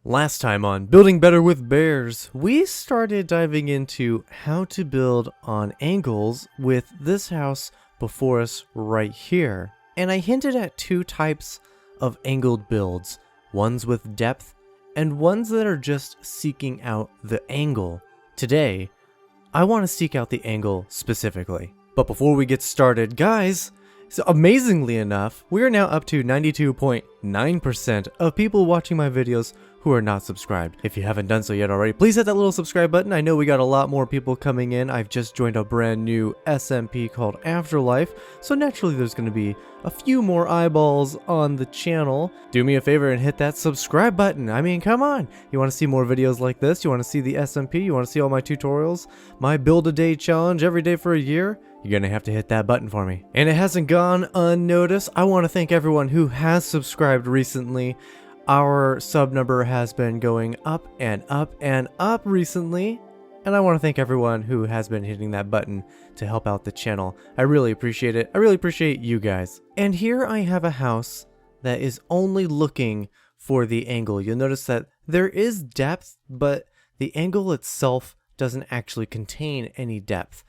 Last time on Building Better with Bears, we started diving into how to build on angles with this house before us right here. And I hinted at two types of angled builds, ones with depth and ones that are just seeking out the angle. Today, I want to seek out the angle specifically. But before we get started, guys, so amazingly enough, we are now up to 92.9% of people watching my videos who are not subscribed. If you haven't done so yet already, please hit that little subscribe button. I know we got a lot more people coming in. I've just joined a brand new SMP called Afterlife, so naturally there's going to be a few more eyeballs on the channel. Do me a favor and hit that subscribe button. I mean, come on. You want to see more videos like this? You want to see the SMP? You want to see all my tutorials? My build-a-day challenge every day for a year? You're gonna have to hit that button for me. And it hasn't gone unnoticed. I want to thank everyone who has subscribed recently. Our sub number has been going up and up and up recently. And I want to thank everyone who has been hitting that button to help out the channel. I really appreciate it. I really appreciate you guys. And here I have a house that is only looking for the angle. You'll notice that there is depth, but the angle itself doesn't actually contain any depth.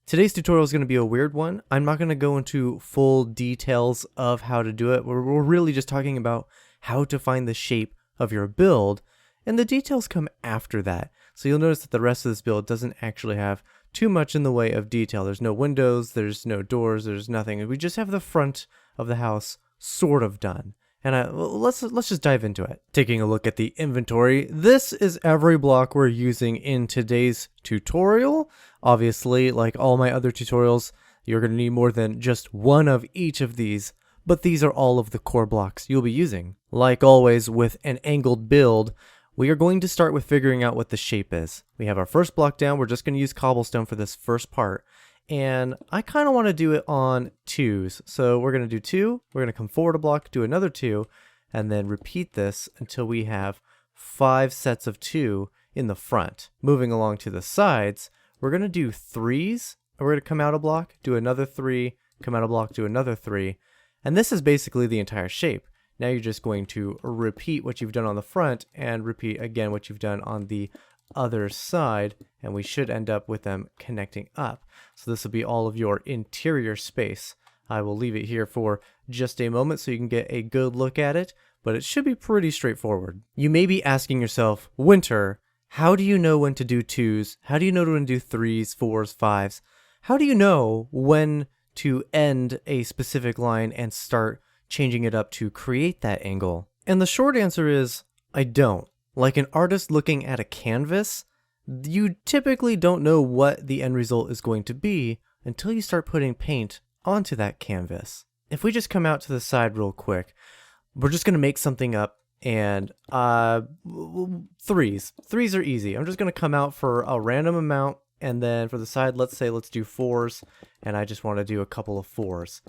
Today's tutorial is going to be a weird one. I'm not going to go into full details of how to do it. We're really just talking about how to find the shape of your build, and the details come after that. So you'll notice that the rest of this build doesn't actually have too much in the way of detail. There's no windows, there's no doors, there's nothing. We just have the front of the house sort of done. And let's just dive into it. Taking a look at the inventory, this is every block we're using in today's tutorial. Obviously, like all my other tutorials, you're going to need more than just one of each of these, but these are all of the core blocks you'll be using. Like always with an angled build, we are going to start with figuring out what the shape is. We have our first block down. We're just going to use cobblestone for this first part. And I kind of want to do it on twos. So we're going to do two, we're going to come forward a block, do another two, and then repeat this until we have 5 sets of 2 in the front. Moving along to the sides, we're going to do threes, and we're going to come out a block, do another 3, come out a block, do another 3. And this is basically the entire shape. Now you're just going to repeat what you've done on the front and repeat again what you've done on the other side, and we should end up with them connecting up. So this will be all of your interior space. I will leave it here for just a moment so you can get a good look at it, but it should be pretty straightforward. You may be asking yourself, Winter, how do you know when to do twos? How do you know when to do threes, fours, fives? How do you know when to end a specific line and start changing it up to create that angle? And the short answer is, I don't. Like an artist looking at a canvas, you typically don't know what the end result is going to be until you start putting paint onto that canvas. If we just come out to the side real quick, we're just going to make something up, and threes. Threes are easy. I'm just going to come out for a random amount, and then for the side, let's do fours, and I just want to do a couple of fours.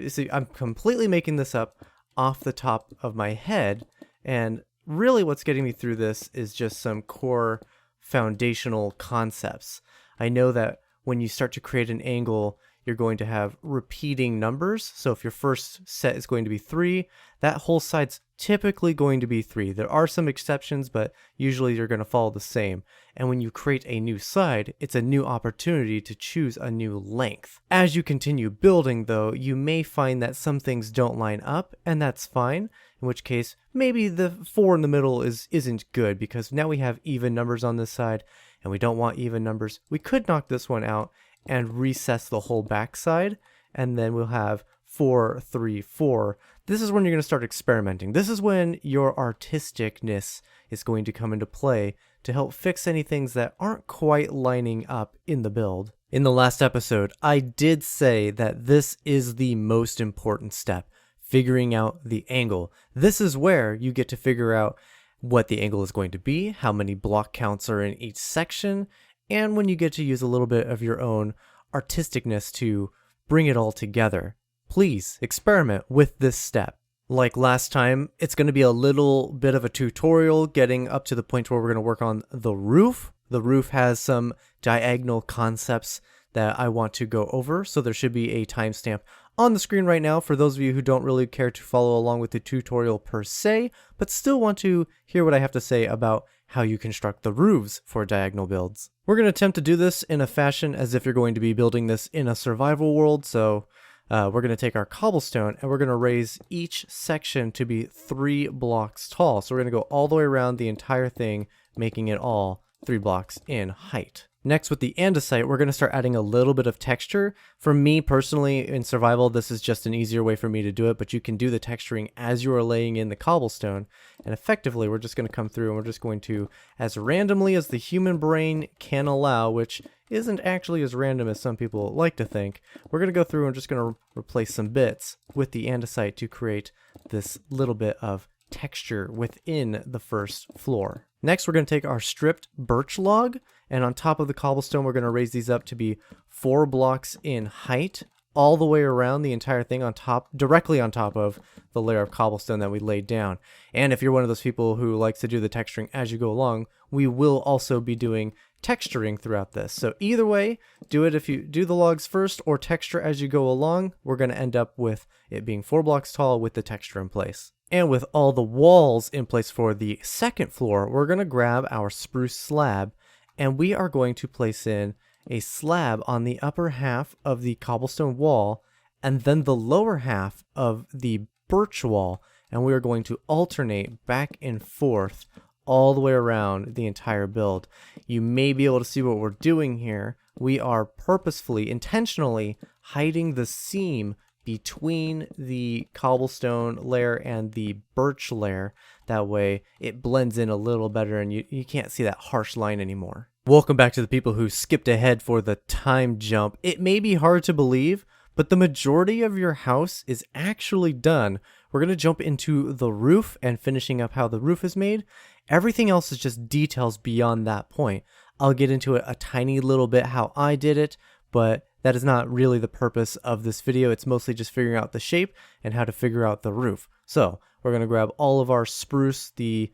See, I'm completely making this up off the top of my head, and really what's getting me through this is just some core foundational concepts. I know that when you start to create an angle, you're going to have repeating numbers. So if your first set is going to be 3, that whole side's typically going to be 3. There are some exceptions, but usually you're going to follow the same. And when you create a new side, it's a new opportunity to choose a new length. As you continue building, though, you may find that some things don't line up, and that's fine. In which case, maybe the 4 in the middle isn't good, because now we have even numbers on this side, and we don't want even numbers. We could knock this one out and recess the whole backside, and then we'll have 4, 3, 4. This is when you're going to start experimenting. This is when your artisticness is going to come into play to help fix any things that aren't quite lining up in the build. In the last episode, I did say that this is the most important step, figuring out the angle. This is where you get to figure out what the angle is going to be, how many block counts are in each section, and when you get to use a little bit of your own artisticness to bring it all together. Please experiment with this step. Like last time, it's going to be a little bit of a tutorial getting up to the point where we're going to work on the roof. The roof has some diagonal concepts that I want to go over, so there should be a timestamp on the screen right now for those of you who don't really care to follow along with the tutorial per se, but still want to hear what I have to say about how you construct the roofs for diagonal builds. We're going to attempt to do this in a fashion as if you're going to be building this in a survival world, so we're going to take our cobblestone and we're going to raise each section to be 3 blocks tall. So we're going to go all the way around the entire thing, making it all 3 blocks in height. Next, with the andesite, we're going to start adding a little bit of texture. For me personally, in survival, this is just an easier way for me to do it, but you can do the texturing as you are laying in the cobblestone. And effectively, we're just going to come through and we're just going to, as randomly as the human brain can allow, which isn't actually as random as some people like to think, we're going to go through and just going to replace some bits with the andesite to create this little bit of texture within the first floor. Next, we're going to take our stripped birch log, and on top of the cobblestone, we're going to raise these up to be 4 blocks in height, all the way around the entire thing on top, directly on top of the layer of cobblestone that we laid down. And if you're one of those people who likes to do the texturing as you go along, we will also be doing texturing throughout this. So either way, do it if you do the logs first or texture as you go along. We're going to end up with it being 4 blocks tall with the texture in place. And with all the walls in place for the second floor, we're going to grab our spruce slab and we are going to place in a slab on the upper half of the cobblestone wall and then the lower half of the birch wall. And we are going to alternate back and forth all the way around the entire build. You may be able to see what we're doing here. We are purposefully, intentionally hiding the seam between the cobblestone layer and the birch layer. That way it blends in a little better and you can't see that harsh line anymore. Welcome back to the people who skipped ahead for the time jump. It may be hard to believe, but the majority of your house is actually done. We're going to jump into the roof and finishing up how the roof is made. Everything else is just details beyond that point. I'll get into it a tiny little bit how I did it, but that is not really the purpose of this video. It's mostly just figuring out the shape and how to figure out the roof. So we're going to grab all of our spruce, the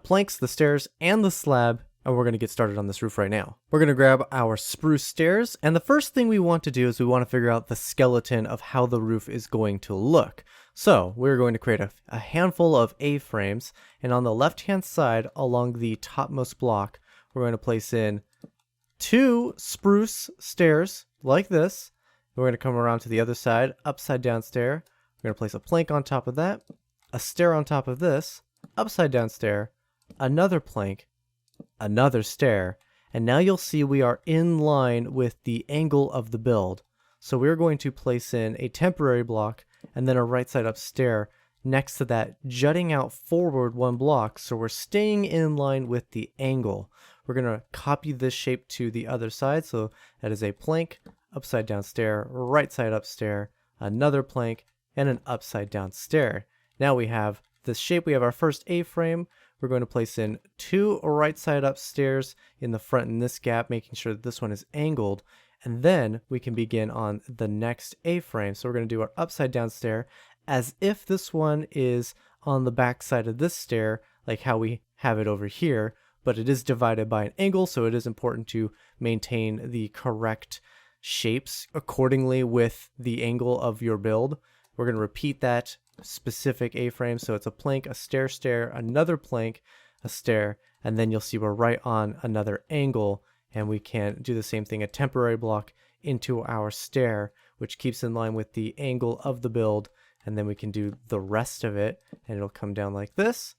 planks, the stairs, and the slab, and we're going to get started on this roof right now. We're going to grab our spruce stairs, and the first thing we want to do is we want to figure out the skeleton of how the roof is going to look. So we're going to create a handful of A-frames, and on the left-hand side along the topmost block, we're going to place in 2 spruce stairs like this. We're going to come around to the other side, upside down stair. We're going to place a plank on top of that, a stair on top of this, upside down stair, another plank, another stair, and now you'll see we are in line with the angle of the build. So we're going to place in a temporary block and then a right side up stair next to that, jutting out forward 1 block, so we're staying in line with the angle. We're going to copy this shape to the other side, so that is a plank, upside down stair, right side up stair, another plank, and an upside down stair. Now we have this shape. We have our first A-frame. We're going to place in 2 right side up stairs in the front in this gap, making sure that this one is angled. And then we can begin on the next A-frame. So we're going to do our upside down stair as if this one is on the back side of this stair, like how we have it over here, but it is divided by an angle, so it is important to maintain the correct shapes accordingly with the angle of your build. We're going to repeat that specific A-frame, so it's a plank, a stair, stair, another plank, a stair, and then you'll see we're right on another angle, and we can do the same thing, a temporary block into our stair, which keeps in line with the angle of the build, and then we can do the rest of it, and it'll come down like this,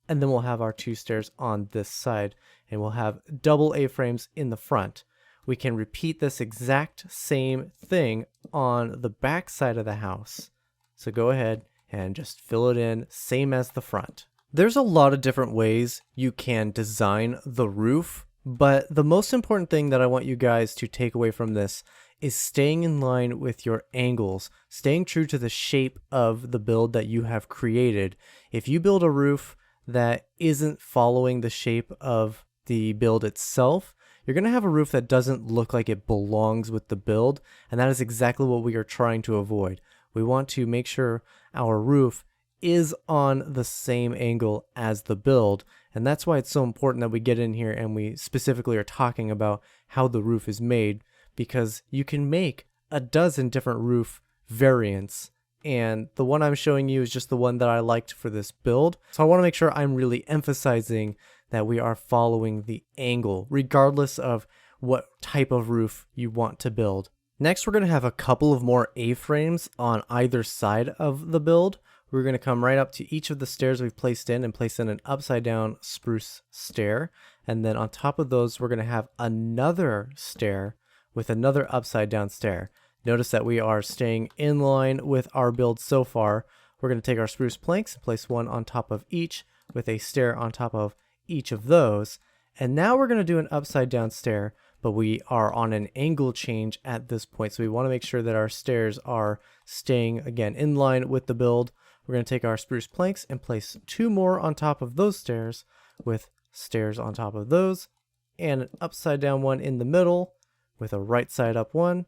and then we'll have our 2 stairs on this side, and we'll have double A-frames in the front. We can repeat this exact same thing on the back side of the house. So go ahead and just fill it in, same as the front. There's a lot of different ways you can design the roof, but the most important thing that I want you guys to take away from this is staying in line with your angles, staying true to the shape of the build that you have created. If you build a roof that isn't following the shape of the build itself, you're going to have a roof that doesn't look like it belongs with the build, and that is exactly what we are trying to avoid. We want to make sure our roof is on the same angle as the build, and that's why it's so important that we get in here and we specifically are talking about how the roof is made, because you can make a dozen different roof variants. And the one I'm showing you is just the one that I liked for this build. So I want to make sure I'm really emphasizing that we are following the angle, regardless of what type of roof you want to build. Next, we're going to have a couple of more A-frames on either side of the build. We're going to come right up to each of the stairs we've placed in and place in an upside down spruce stair. And then on top of those, we're going to have another stair with another upside down stair. Notice that we are staying in line with our build so far. We're going to take our spruce planks, place one on top of each with a stair on top of each of those. And now we're going to do an upside down stair, but we are on an angle change at this point. So we want to make sure that our stairs are staying, again, in line with the build. We're going to take our spruce planks and place two more on top of those stairs with stairs on top of those, and an upside down one in the middle with a right side up one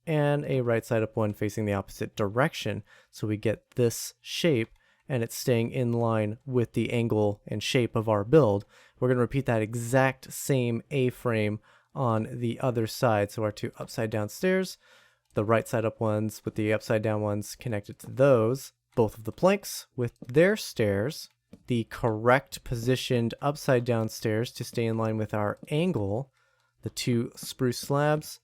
and a right side up one facing the opposite direction. So we get this shape and it's staying in line with the angle and shape of our build. We're going to repeat that exact same A-frame on the other side. So our two upside down stairs, the right side up ones with the upside down ones connected to those, both of the planks with their stairs, the correct positioned upside down stairs to stay in line with our angle, the two spruce slabs,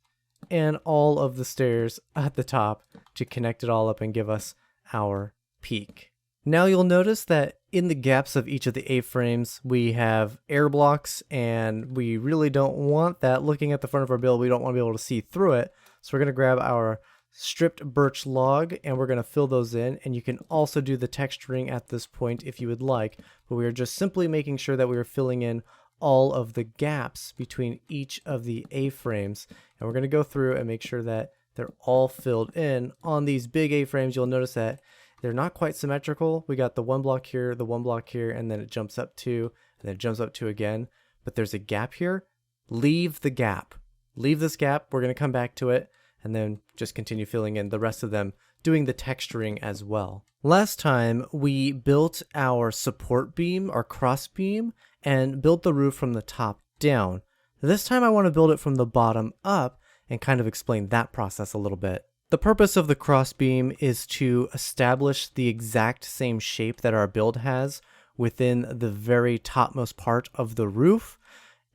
and all of the stairs at the top to connect it all up and give us our peak. Now you'll notice that in the gaps of each of the A-frames, we have air blocks, and we really don't want that. Looking at the front of our build, we don't want to be able to see through it. So we're going to grab our stripped birch log and we're going to fill those in. And you can also do the texturing at this point if you would like, but we are just simply making sure that we are filling in all of the gaps between each of the A-frames. And we're going to go through and make sure that they're all filled in. On these big A-frames, you'll notice that they're not quite symmetrical. We got the one block here, the one block here, and then it jumps up two, and then it jumps up two again. But there's a gap here. Leave the gap. Leave this gap. We're going to come back to it, and then just continue filling in the rest of them, doing the texturing as well. Last time, we built our support beam, our cross beam, and built the roof from the top down. This time I want to build it from the bottom up and kind of explain that process a little bit. The purpose of the cross beam is to establish the exact same shape that our build has within the very topmost part of the roof,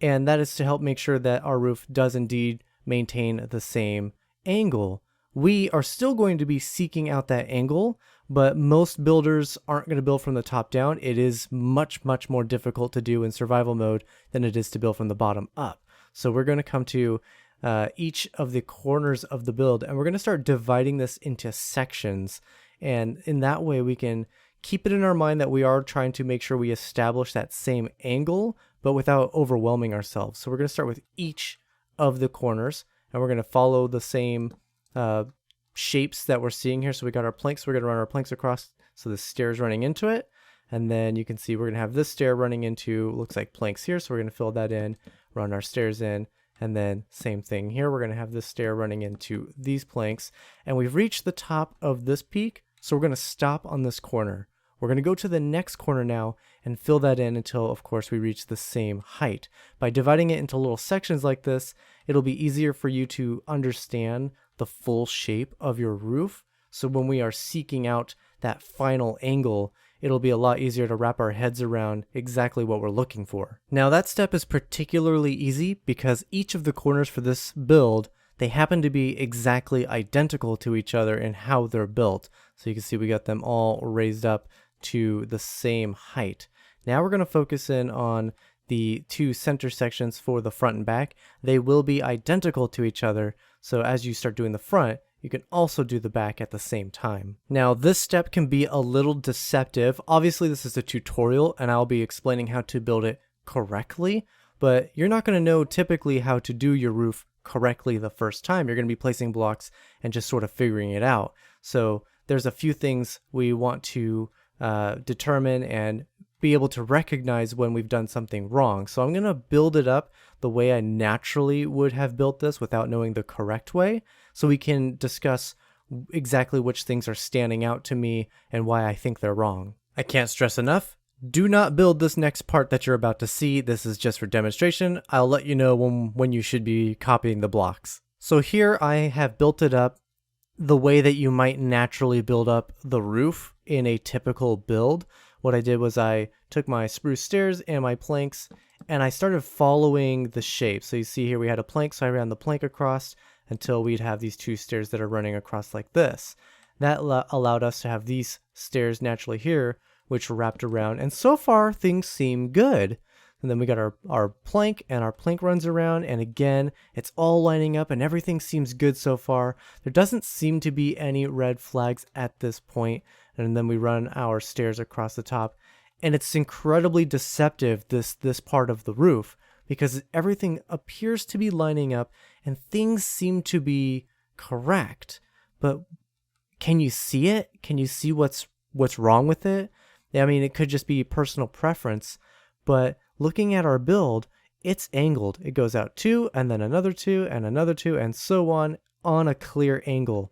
and that is to help make sure that our roof does indeed maintain the same angle. We are still going to be seeking out that angle, but most builders aren't going to build from the top down. It is much, much more difficult to do in survival mode than it is to build from the bottom up. So we're going to come to each of the corners of the build, and we're going to start dividing this into sections. And in that way, we can keep it in our mind that we are trying to make sure we establish that same angle, but without overwhelming ourselves. So we're going to start with each of the corners, and we're going to follow the same shapes that we're seeing here. So we got our planks, we're going to run our planks across, so the stair is running into it. And then you can see we're going to have this stair running into, looks like planks here. So we're going to fill that in, run our stairs in, and then same thing here. We're going to have this stair running into these planks. And we've reached the top of this peak, so we're going to stop on this corner. We're going to go to the next corner now and fill that in until, of course, we reach the same height. By dividing it into little sections like this, it'll be easier for you to understand the full shape of your roof. So when we are seeking out that final angle, it'll be a lot easier to wrap our heads around exactly what we're looking for. Now that step is particularly easy because each of the corners for this build, they happen to be exactly identical to each other in how they're built. So you can see we got them all raised up to the same height. Now we're going to focus in on the two center sections for the front and back. They will be identical to each other. So as you start doing the front, you can also do the back at the same time. Now this step can be a little deceptive. Obviously this is a tutorial and I'll be explaining how to build it correctly, but you're not going to know typically how to do your roof correctly the first time. You're going to be placing blocks and just sort of figuring it out. So there's a few things we want to determine and be able to recognize when we've done something wrong. So I'm going to build it up the way I naturally would have built this without knowing the correct way, so we can discuss exactly which things are standing out to me and why I think they're wrong. I can't stress enough, do not build this next part that you're about to see. This is just for demonstration. I'll let you know when you should be copying the blocks. So here I have built it up the way that you might naturally build up the roof in a typical build. What I did was I took my spruce stairs and my planks and I started following the shape. So you see here we had a plank, so I ran the plank across until we'd have these two stairs that are running across like this. That allowed us to have these stairs naturally here, which wrapped around. And so far, things seem good. And then we got our plank, and our plank runs around. And again, it's all lining up, and everything seems good so far. There doesn't seem to be any red flags at this point. And then we run our stairs across the top. And it's incredibly deceptive, this part of the roof, because everything appears to be lining up, and things seem to be correct. But can you see it? Can you see what's wrong with it? I mean, it could just be personal preference, but looking at our build, it's angled. It goes out 2, and then another 2, and another 2, and so on a clear angle.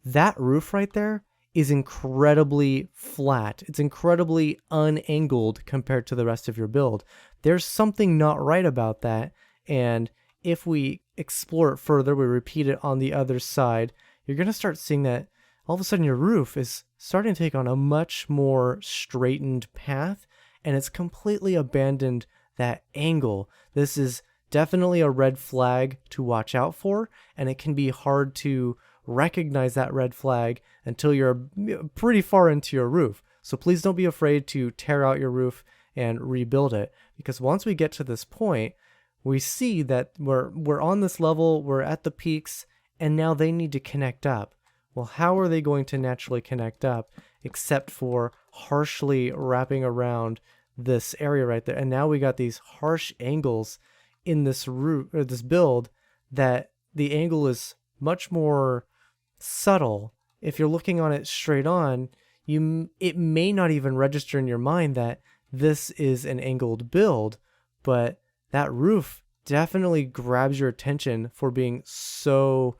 That roof right there is incredibly flat. It's incredibly unangled compared to the rest of your build. There's something not right about that, and if we explore it further, we repeat it on the other side, you're going to start seeing that all of a sudden your roof is starting to take on a much more straightened path, and it's completely abandoned that angle. This is definitely a red flag to watch out for, and it can be hard to recognize that red flag until you're pretty far into your roof. So please don't be afraid to tear out your roof and rebuild it, because once we get to this point, we see that we're on this level, we're at the peaks, and now they need to connect up. Well, how are they going to naturally connect up except for harshly wrapping around this area right there? And now we got these harsh angles in this root or this build that the angle is much more subtle. If you're looking on it straight on, it may not even register in your mind that this is an angled build, but that roof definitely grabs your attention for being so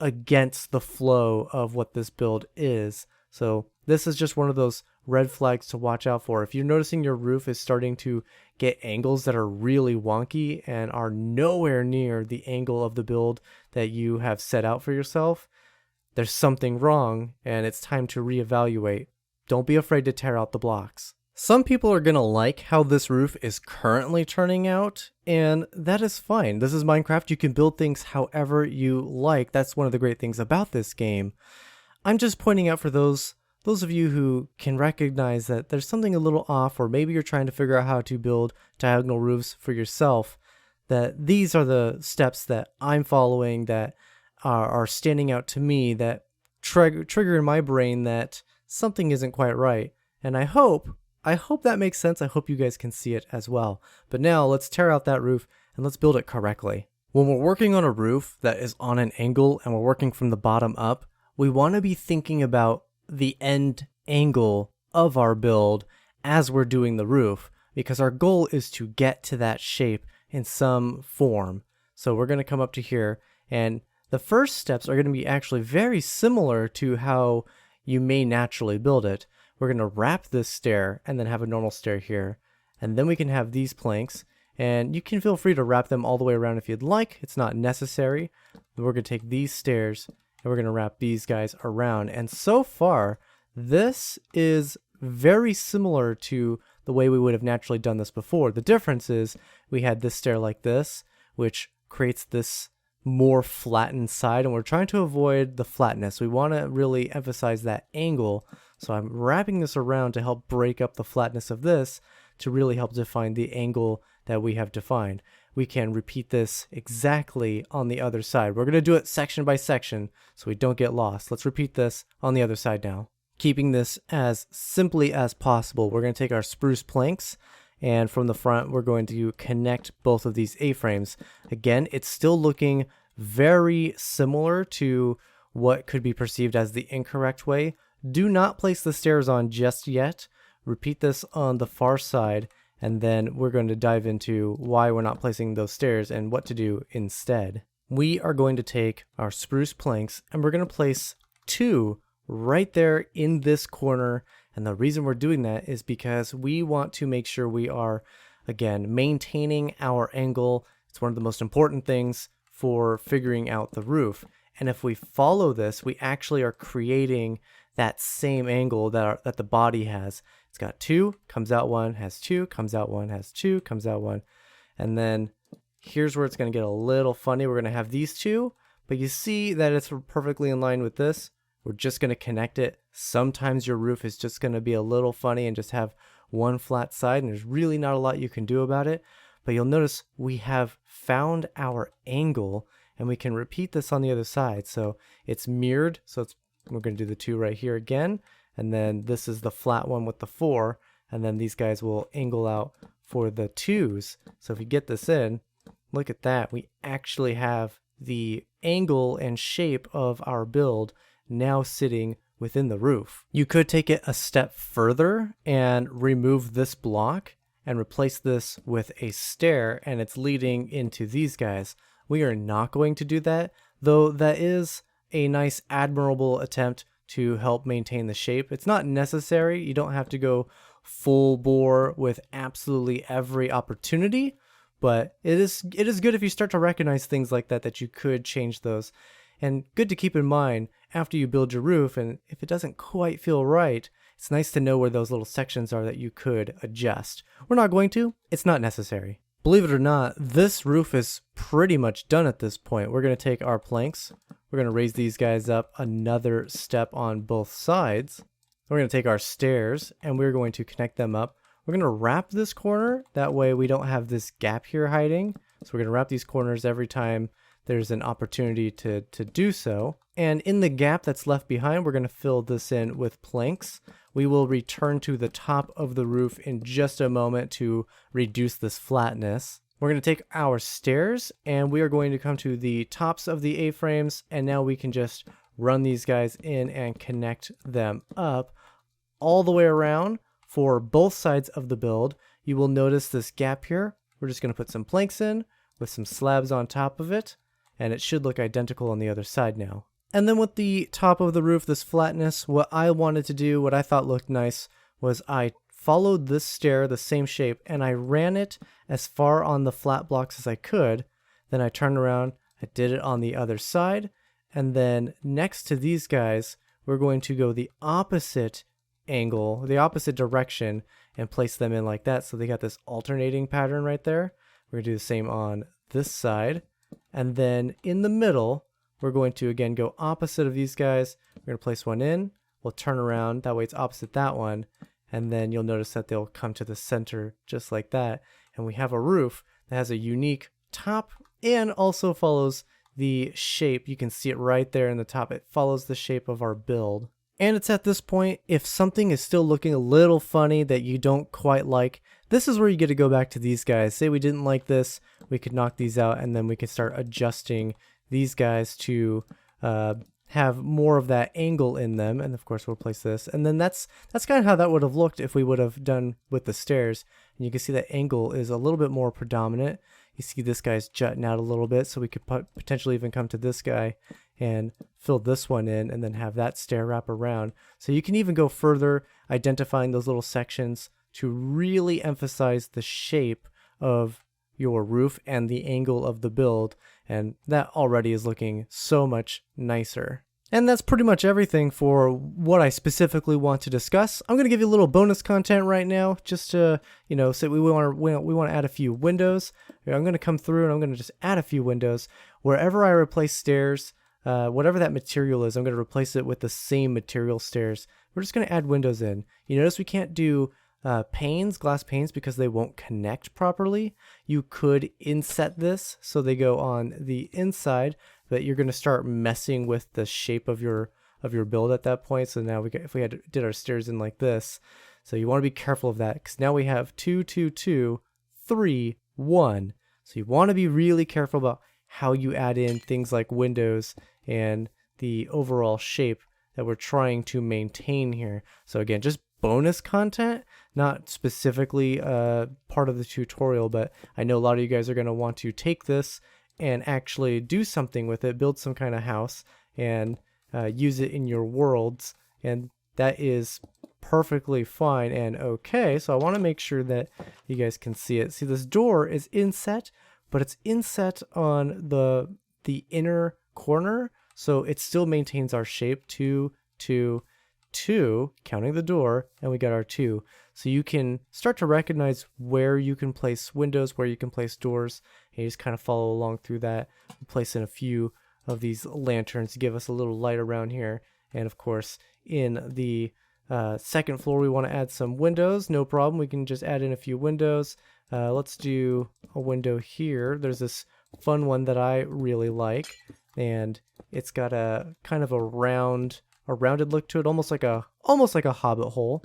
against the flow of what this build is. So this is just one of those red flags to watch out for. If you're noticing your roof is starting to get angles that are really wonky and are nowhere near the angle of the build that you have set out for yourself, there's something wrong and it's time to reevaluate. Don't be afraid to tear out the blocks. Some people are going to like how this roof is currently turning out, and that is fine. This is Minecraft. You can build things however you like. That's one of the great things about this game. I'm just pointing out for those of you who can recognize that there's something a little off, or maybe you're trying to figure out how to build diagonal roofs for yourself, that these are the steps that I'm following that are standing out to me, that trigger in my brain that something isn't quite right. And I hope that makes sense. I hope you guys can see it as well. But now let's tear out that roof and let's build it correctly. When we're working on a roof that is on an angle and we're working from the bottom up, we want to be thinking about the end angle of our build as we're doing the roof, because our goal is to get to that shape in some form. So we're going to come up to here, and the first steps are going to be actually very similar to how you may naturally build it. We're going to wrap this stair and then have a normal stair here. And then we can have these planks, and you can feel free to wrap them all the way around if you'd like. It's not necessary. We're going to take these stairs and we're going to wrap these guys around. And so far, this is very similar to the way we would have naturally done this before. The difference is we had this stair like this, which creates this more flattened side, and we're trying to avoid the flatness. We want to really emphasize that angle. So I'm wrapping this around to help break up the flatness of this to really help define the angle that we have defined. We can repeat this exactly on the other side. We're going to do it section by section so we don't get lost. Let's repeat this on the other side now. Keeping this as simply as possible, we're going to take our spruce planks, and from the front we're going to connect both of these A-frames. Again, it's still looking very similar to what could be perceived as the incorrect way. Do not place the stairs on just yet. Repeat this on the far side, and then we're going to dive into why we're not placing those stairs and what to do instead. We are going to take our spruce planks and we're going to place 2 right there in this corner. And the reason we're doing that is because we want to make sure we are, again, maintaining our angle. It's one of the most important things for figuring out the roof. And if we follow this, we actually are creating that same angle that the body has. It's got 2, comes out 1, has 2, comes out 1, has 2, comes out 1. And then here's where it's going to get a little funny. We're going to have these 2, but you see that it's perfectly in line with this. We're just going to connect it. Sometimes your roof is just going to be a little funny and just have one flat side, and there's really not a lot you can do about it. But you'll notice we have found our angle, and we can repeat this on the other side. So it's mirrored. So we're going to do the 2 right here again. And then this is the flat one with the 4. And then these guys will angle out for the 2s. So if you get this in, look at that. We actually have the angle and shape of our build now sitting within the roof. You could take it a step further and remove this block and replace this with a stair, and it's leading into these guys. We are not going to do that, though that is a nice admirable attempt to help maintain the shape. It's not necessary. You don't have to go full bore with absolutely every opportunity, but it is good if you start to recognize things like that you could change those. And good to keep in mind after you build your roof, and if it doesn't quite feel right, it's nice to know where those little sections are that you could adjust. We're not going to. It's not necessary. Believe it or not, this roof is pretty much done at this point. We're going to take our planks. We're going to raise these guys up another step on both sides. We're going to take our stairs, and we're going to connect them up. We're going to wrap this corner. That way we don't have this gap here hiding. So we're going to wrap these corners every time there's an opportunity to do so. And in the gap that's left behind, we're going to fill this in with planks. We will return to the top of the roof in just a moment to reduce this flatness. We're going to take our stairs, and we are going to come to the tops of the A-frames, and now we can just run these guys in and connect them up all the way around for both sides of the build. You will notice this gap here. We're just going to put some planks in with some slabs on top of it, and it should look identical on the other side now. And then with the top of the roof, this flatness, what I wanted to do, what I thought looked nice, was I followed this stair, the same shape, and I ran it as far on the flat blocks as I could. Then I turned around, I did it on the other side, and then next to these guys, we're going to go the opposite angle, the opposite direction, and place them in like that. So they got this alternating pattern right there. We're going to do the same on this side. And then in the middle, we're going to again go opposite of these guys. We're going to place one in. We'll turn around. That way it's opposite that one. And then you'll notice that they'll come to the center just like that. And we have a roof that has a unique top and also follows the shape. You can see it right there in the top. It follows the shape of our build. And it's at this point, if something is still looking a little funny that you don't quite like, this is where you get to go back to these guys. Say we didn't like this, we could knock these out, and then we could start adjusting these guys to have more of that angle in them. And of course we'll place this. And then that's kind of how that would have looked if we would have done with the stairs. And you can see that angle is a little bit more predominant. You see this guy's jutting out a little bit, so we could potentially even come to this guy and fill this one in and then have that stair wrap around. So you can even go further, identifying those little sections to really emphasize the shape of your roof and the angle of the build, and that already is looking so much nicer. And that's pretty much everything for what I specifically want to discuss. I'm going to give you a little bonus content right now, just to, say we want to add a few windows. I'm going to come through and I'm going to just add a few windows. Wherever I replace stairs, whatever that material is, I'm going to replace it with the same material stairs. We're just going to add windows in. You notice we can't do glass panes, because they won't connect properly. You could inset this so they go on the inside, but you're going to start messing with the shape of your build at that point. So now if we did our stairs in like this, so you want to be careful of that, because now we have 2, 2, 2, 3, 1. So you want to be really careful about how you add in things like windows and the overall shape that we're trying to maintain here. So again, just bonus content, not specifically part of the tutorial, but I know a lot of you guys are going to want to take this and actually do something with it, build some kind of house, and use it in your worlds, and that is perfectly fine and okay. So I want to make sure that you guys can see it. See, this door is inset, but it's inset on the inner corner, So it still maintains our shape, 2, 2, 2, counting the door, and we got our 2. So you can start to recognize where you can place windows, where you can place doors, and you just kind of follow along through that. We'll place in a few of these lanterns to give us a little light around here. And of course, in the second floor, we want to add some windows. No problem. We can just add in a few windows. Let's do a window here. There's this fun one that I really like, and it's got a kind of a rounded look to it, almost like a hobbit hole.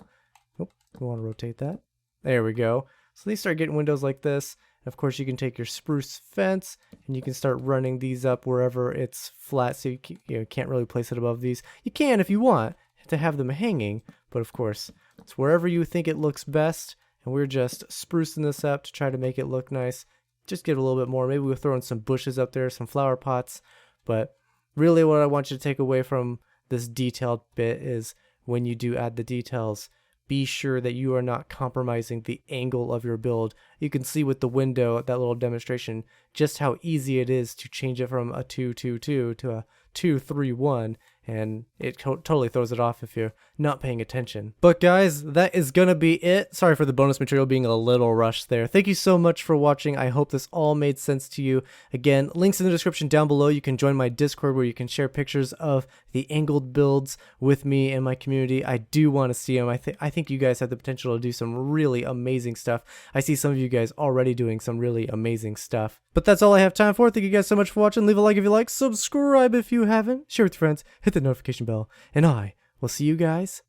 Oh, we want to rotate that. There we go. So these start getting windows like this. And of course, you can take your spruce fence and you can start running these up wherever it's flat, so you can't really place it above these. You can if you want to have them hanging, but of course, it's wherever you think it looks best. And we're just sprucing this up to try to make it look nice. Just get a little bit more. Maybe we'll throw in some bushes up there, some flower pots. But really what I want you to take away from this detailed bit is when you do add the details, be sure that you are not compromising the angle of your build. You can see with the window, that little demonstration, just how easy it is to change it from a 2-2-2 to a 2-3-1, and it totally throws it off if you're not paying attention. But guys, that is gonna be it. Sorry for the bonus material being a little rushed there. Thank you so much for watching. I hope this all made sense to you. Again, links in the description down below. You can join my Discord where you can share pictures of the angled builds with me and my community. I do want to see them. I think you guys have the potential to do some really amazing stuff. I see some of you guys already doing some really amazing stuff. But that's all I have time for. Thank you guys so much for watching. Leave a like if you like, subscribe if you haven't, share with your friends, hit the notification bell, and I will see you guys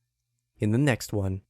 in the next one.